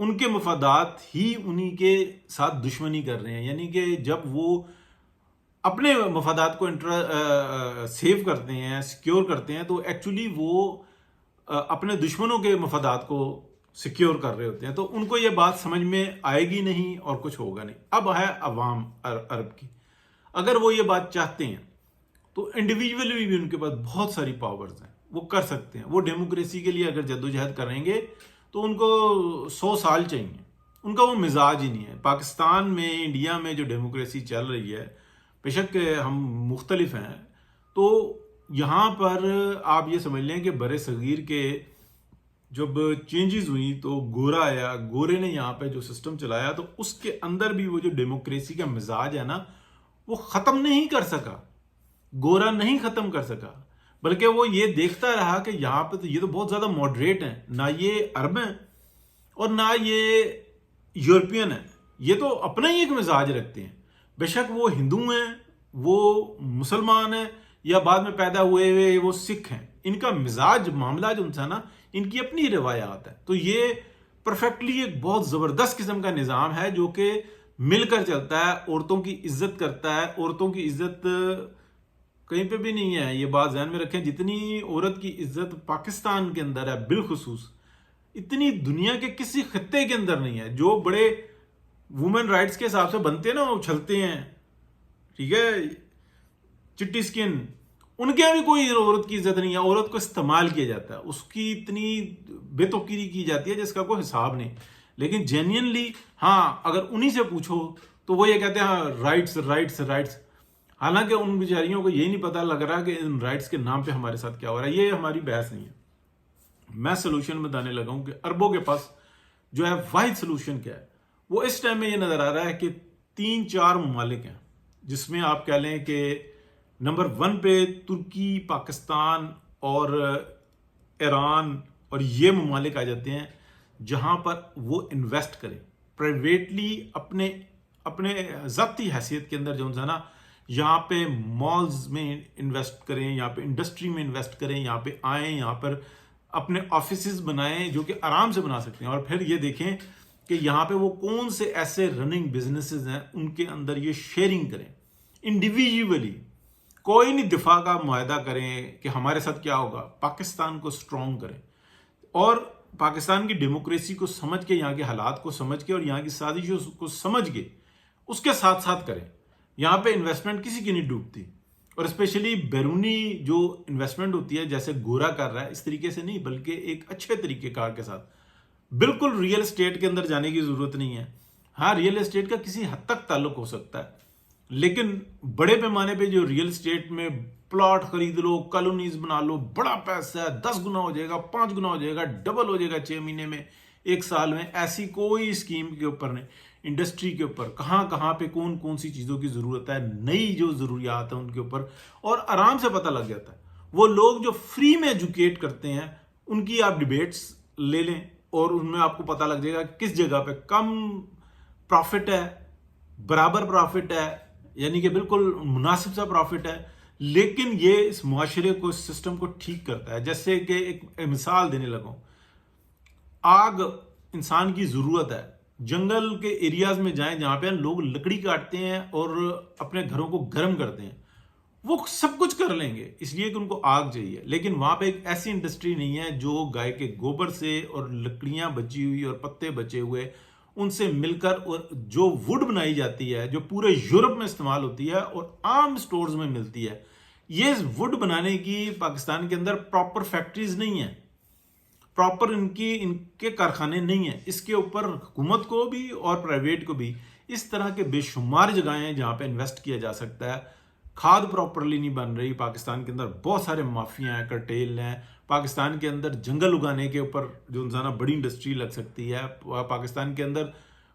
ان کے مفادات ہی انہی کے ساتھ دشمنی کر رہے ہیں. یعنی کہ جب وہ اپنے مفادات کو سیو کرتے ہیں، سیکیور کرتے ہیں، تو ایکچولی وہ اپنے دشمنوں کے مفادات کو سیکیور کر رہے ہوتے ہیں. تو ان کو یہ بات سمجھ میں آئے گی نہیں اور کچھ ہوگا نہیں. اب ہے عوام عرب کی، اگر وہ یہ بات چاہتے ہیں تو انڈیویجولی بھی ان کے پاس بہت ساری پاورز ہیں، وہ کر سکتے ہیں. وہ ڈیموکریسی کے لیے اگر جدوجہد کریں گے تو ان کو 100 سال چاہیے. ان کا وہ مزاج ہی نہیں ہے. پاکستان میں، انڈیا میں جو ڈیموکریسی چل رہی ہے، بے شک ہم مختلف ہیں، تو یہاں پر آپ یہ سمجھ لیں کہ بر صغیر کے جب چینجز ہوئی تو گورا آیا، گورے نے یہاں پہ جو سسٹم چلایا، تو اس کے اندر بھی وہ جو ڈیموکریسی کا مزاج ہے نا، وہ ختم نہیں کر سکا. گورا نہیں ختم کر سکا، بلکہ وہ یہ دیکھتا رہا کہ یہاں پہ تو یہ تو بہت زیادہ ماڈریٹ ہیں، نہ یہ عرب ہیں اور نہ یہ یورپین ہیں، یہ تو اپنا ہی ایک مزاج رکھتے ہیں. بے شک وہ ہندو ہیں، وہ مسلمان ہیں، یا بعد میں پیدا ہوئے وہ سکھ ہیں، ان کا مزاج معاملہ جو تھا نا، ان کی اپنی روایات ہیں. تو یہ پرفیکٹلی ایک بہت زبردست قسم کا نظام ہے جو کہ مل کر چلتا ہے، عورتوں کی عزت کرتا ہے. عورتوں کی عزت کہیں پہ بھی نہیں ہے، یہ بات ذہن میں رکھیں. جتنی عورت کی عزت پاکستان کے اندر ہے بالخصوص، اتنی دنیا کے کسی خطے کے اندر نہیں ہے. جو بڑے وومن رائٹس کے حساب سے بنتے ہیں نا، وہ چھلتے ہیں، ٹھیک ہے، چٹی سکن، ان کے بھی کوئی عورت کی عزت نہیں ہے. عورت کو استعمال کیا جاتا ہے، اس کی اتنی بے توقیری کی جاتی ہے جس کا کوئی حساب نہیں. لیکن جینینلی ہاں، اگر انہی سے پوچھو تو وہ یہ کہتے ہیں ہاں رائٹس رائٹس رائٹس. حالانکہ ان بیچاریوں کو یہی نہیں پتہ لگ رہا کہ ان رائٹس کے نام پہ ہمارے ساتھ کیا ہو رہا ہے. یہ ہماری بحث نہیں ہے. میں سلوشن بتانے لگا ہوں کہ عربوں کے پاس جو ہے واحد سلوشن کیا ہے. وہ اس ٹائم میں یہ نظر آ رہا ہے کہ 3-4 ممالک ہیں جس میں آپ کہہ لیں کہ نمبر 1 پہ ترکی، پاکستان اور ایران اور یہ ممالک آ جاتے ہیں جہاں پر وہ انویسٹ کریں پرائیویٹلی اپنے ذاتی حیثیت کے اندر. جو ہے نا، یہاں پہ مالز میں انویسٹ کریں، یہاں پہ انڈسٹری میں انویسٹ کریں، یہاں پہ آئیں، یہاں پر اپنے آفیسز بنائیں جو کہ آرام سے بنا سکتے ہیں. اور پھر یہ دیکھیں کہ یہاں پہ وہ کون سے ایسے رننگ بزنسز ہیں، ان کے اندر یہ شیئرنگ کریں انڈیویجولی. کوئی نہیں دفاع کا معاہدہ کریں کہ ہمارے ساتھ کیا ہوگا. پاکستان کو سٹرونگ کریں اور پاکستان کی ڈیموکریسی کو سمجھ کے، یہاں کے حالات کو سمجھ کے اور یہاں کی سازشوں کو سمجھ کے اس کے ساتھ ساتھ کریں. یہاں پہ انویسٹمنٹ کسی کی نہیں ڈوبتی، اور اسپیشلی بیرونی جو انویسٹمنٹ ہوتی ہے جیسے گورا کر رہا ہے، اس طریقے سے نہیں، بلکہ ایک اچھے طریقے کار کے ساتھ. بالکل ریئل اسٹیٹ کے اندر جانے کی ضرورت نہیں ہے. ہاں، ریئل اسٹیٹ کا کسی حد تک تعلق ہو سکتا ہے، لیکن بڑے پیمانے پہ جو ریئل اسٹیٹ میں پلاٹ خرید لو، کالونیز بنا لو، بڑا پیسہ ہے، 10 گنا ہو جائے گا، 5 گنا ہو جائے گا، ڈبل ہو جائے گا 6 مہینے میں، 1 سال میں، ایسی کوئی اسکیم کے اوپر نہیں. انڈسٹری کے اوپر کہاں پہ کون سی چیزوں کی ضرورت ہے، نئی جو ضروریات ہیں ان کے اوپر، اور آرام سے پتہ لگ جاتا ہے. وہ لوگ جو فری میں ایجوکیٹ کرتے ہیں ان کی آپ ڈیبیٹس لے لیں اور ان میں آپ کو پتہ لگ جائے گا کس جگہ پہ کم پروفٹ ہے، برابر پروفٹ ہے، یعنی کہ بالکل مناسب سا پروفٹ ہے، لیکن یہ اس معاشرے کو، اس سسٹم کو ٹھیک کرتا ہے. جیسے کہ ایک مثال دینے لگا ہوں، آگ انسان کی ضرورت ہے. جنگل کے ایریاز میں جائیں جہاں پہ لوگ لکڑی کاٹتے ہیں اور اپنے گھروں کو گرم کرتے ہیں، وہ سب کچھ کر لیں گے اس لیے کہ ان کو آگ چاہیے. لیکن وہاں پہ ایک ایسی انڈسٹری نہیں ہے جو گائے کے گوبر سے اور لکڑیاں بچی ہوئی اور پتے بچے ہوئے ان سے مل کر، اور جو ووڈ بنائی جاتی ہے جو پورے یورپ میں استعمال ہوتی ہے اور عام سٹورز میں ملتی ہے، یہ ووڈ بنانے کی پاکستان کے اندر پراپر فیکٹریز نہیں ہیں، پراپر ان کے کارخانے نہیں ہیں. اس کے اوپر حکومت کو بھی اور پرائیویٹ کو بھی اس طرح کے بے شمار جگہیں ہیں جہاں پہ انویسٹ کیا جا سکتا ہے. کھاد پراپرلی نہیں بن رہی پاکستان کے اندر، بہت سارے مافیا ہیں، کرٹیل ہیں. پاکستان کے اندر جنگل اگانے کے اوپر جو انسانہ بڑی انڈسٹری لگ سکتی ہے. پاکستان کے اندر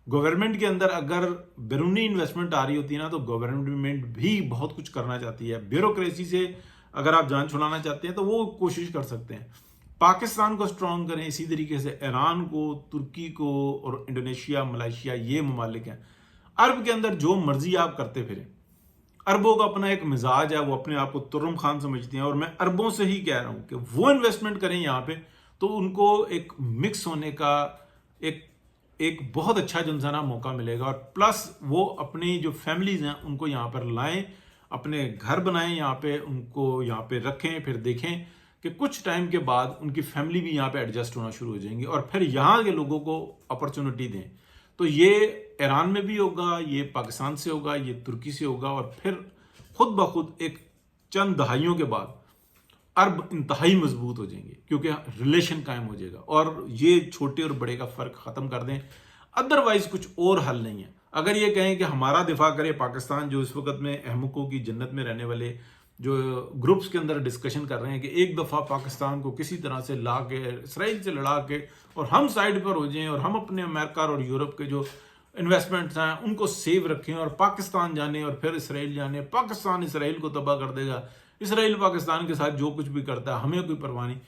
گورنمنٹ کے اندر اگر بیرونی انویسٹمنٹ آ رہی ہوتی ہے نا، تو گورنمنٹ بھی بہت کچھ کرنا چاہتی ہے. بیوروکریسی سے اگر آپ جان چھڑانا چاہتے ہیں تو وہ کوشش کر سکتے ہیں. پاکستان کو سٹرونگ کریں، اسی طریقے سے ایران کو، ترکی کو اور انڈونیشیا، ملائیشیا، یہ ممالک ہیں. عرب کے اندر جو مرضی آپ کرتے پھریں. عربوں کا اپنا ایک مزاج ہے، وہ اپنے آپ کو ترم خان سمجھتے ہیں، اور میں عربوں سے ہی کہہ رہا ہوں کہ وہ انویسٹمنٹ کریں یہاں پہ تو ان کو ایک مکس ہونے کا، ایک بہت اچھا جو انسان موقع ملے گا، اور پلس وہ اپنی جو فیملیز ہیں ان کو یہاں پر لائیں، اپنے گھر بنائیں یہاں پہ، ان کو یہاں پہ رکھیں، پھر دیکھیں کہ کچھ ٹائم کے بعد ان کی فیملی بھی یہاں پہ ایڈجسٹ ہونا شروع ہو جائیں گی، اور پھر یہاں کے لوگوں کو اپرچونٹی دیں. تو یہ ایران میں بھی ہوگا، یہ پاکستان سے ہوگا، یہ ترکی سے ہوگا، اور پھر خود بخود ایک چند دہائیوں کے بعد عرب انتہائی مضبوط ہو جائیں گے، کیونکہ ریلیشن قائم ہو جائے گا، اور یہ چھوٹے اور بڑے کا فرق ختم کر دیں. ادروائز کچھ اور حل نہیں ہے. اگر یہ کہیں کہ ہمارا دفاع کرے پاکستان، جو اس وقت میں احمقوں کی جنت میں رہنے والے جو گروپس کے اندر ڈسکشن کر رہے ہیں کہ ایک دفعہ پاکستان کو کسی طرح سے لا کے اسرائیل سے لڑا کے اور ہم سائڈ پر ہو جائیں، اور ہم اپنے امریکہ اور یورپ کے جو انویسٹمنٹس ہیں ان کو سیو رکھیں، اور پاکستان جانے اور پھر اسرائیل جانے، پاکستان اسرائیل کو تباہ کر دے گا، اسرائیل پاکستان کے ساتھ جو کچھ بھی کرتا ہے ہمیں کوئی پرواہ نہیں.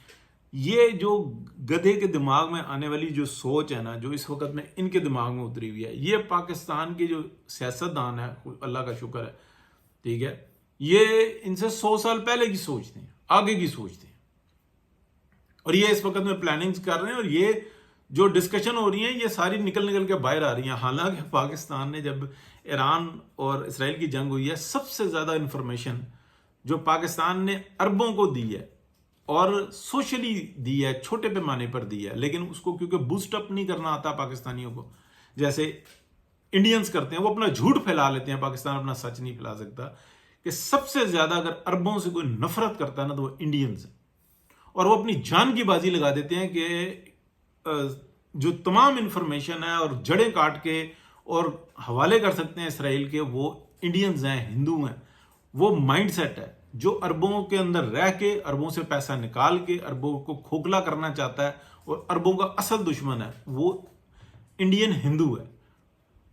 یہ جو گدھے کے دماغ میں آنے والی جو سوچ ہے نا، جو اس وقت میں ان کے دماغ میں اتری ہوئی ہے، یہ پاکستان کے جو سیاستدان ہے، اللہ کا شکر ہے، ٹھیک ہے، یہ ان سے 100 سال پہلے کی سوچتے ہیں، آگے کی سوچتے ہیں، اور یہ اس وقت میں پلاننگز کر رہے ہیں، اور یہ جو ڈسکشن ہو رہی ہیں یہ ساری نکل کے باہر آ رہی ہیں. حالانکہ پاکستان نے جب ایران اور اسرائیل کی جنگ ہوئی ہے، سب سے زیادہ انفارمیشن جو پاکستان نے عربوں کو دی ہے اور سوشلی دی ہے، چھوٹے پیمانے پر دی ہے، لیکن اس کو کیونکہ بوسٹ اپ نہیں کرنا آتا پاکستانیوں کو، جیسے انڈینز کرتے ہیں، وہ اپنا جھوٹ پھیلا لیتے ہیں، پاکستان اپنا سچ نہیں پھیلا سکتا. کہ سب سے زیادہ اگر عربوں سے کوئی نفرت کرتا ہے نا تو وہ انڈینز ہیں، اور وہ اپنی جان کی بازی لگا دیتے ہیں کہ جو تمام انفارمیشن ہے اور جڑیں کاٹ کے اور حوالے کر سکتے ہیں اسرائیل کے، وہ انڈینز ہیں، ہندو ہیں. وہ مائنڈ سیٹ ہے جو عربوں کے اندر رہ کے، عربوں سے پیسہ نکال کے عربوں کو کھوکھلا کرنا چاہتا ہے، اور عربوں کا اصل دشمن ہے وہ انڈین ہندو ہے.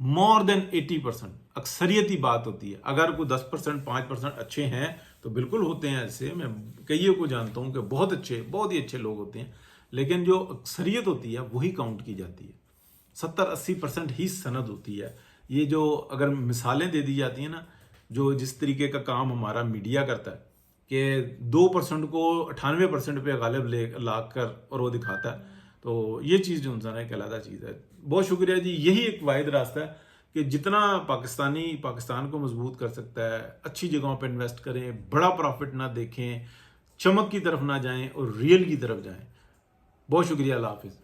مور دین 80% اکثریتی بات ہوتی ہے. اگر کوئی 10% 5% اچھے ہیں تو بالکل ہوتے ہیں، ایسے میں کئیوں کو جانتا ہوں کہ بہت اچھے، بہت ہی اچھے لوگ ہوتے ہیں، لیکن جو اکثریت ہوتی ہے وہی کاؤنٹ کی جاتی ہے. 70-80% ہی سند ہوتی ہے. یہ جو اگر مثالیں دے دی جاتی ہیں نا، جو جس طریقے کا کام ہمارا میڈیا کرتا ہے کہ 2% کو 98% پہ غالب لا کر اور وہ دکھاتا ہے، تو یہ چیز جو انسان ہے ایک علیحدہ چیز ہے. بہت شکریہ جی. یہی ایک واحد راستہ ہے کہ جتنا پاکستانی پاکستان کو مضبوط کر سکتا ہے، اچھی جگہوں پہ انویسٹ کریں، بڑا پروفٹ نہ دیکھیں، چمک کی طرف نہ جائیں اور ریئل کی طرف جائیں. بہت شکریہ. اللہ حافظ.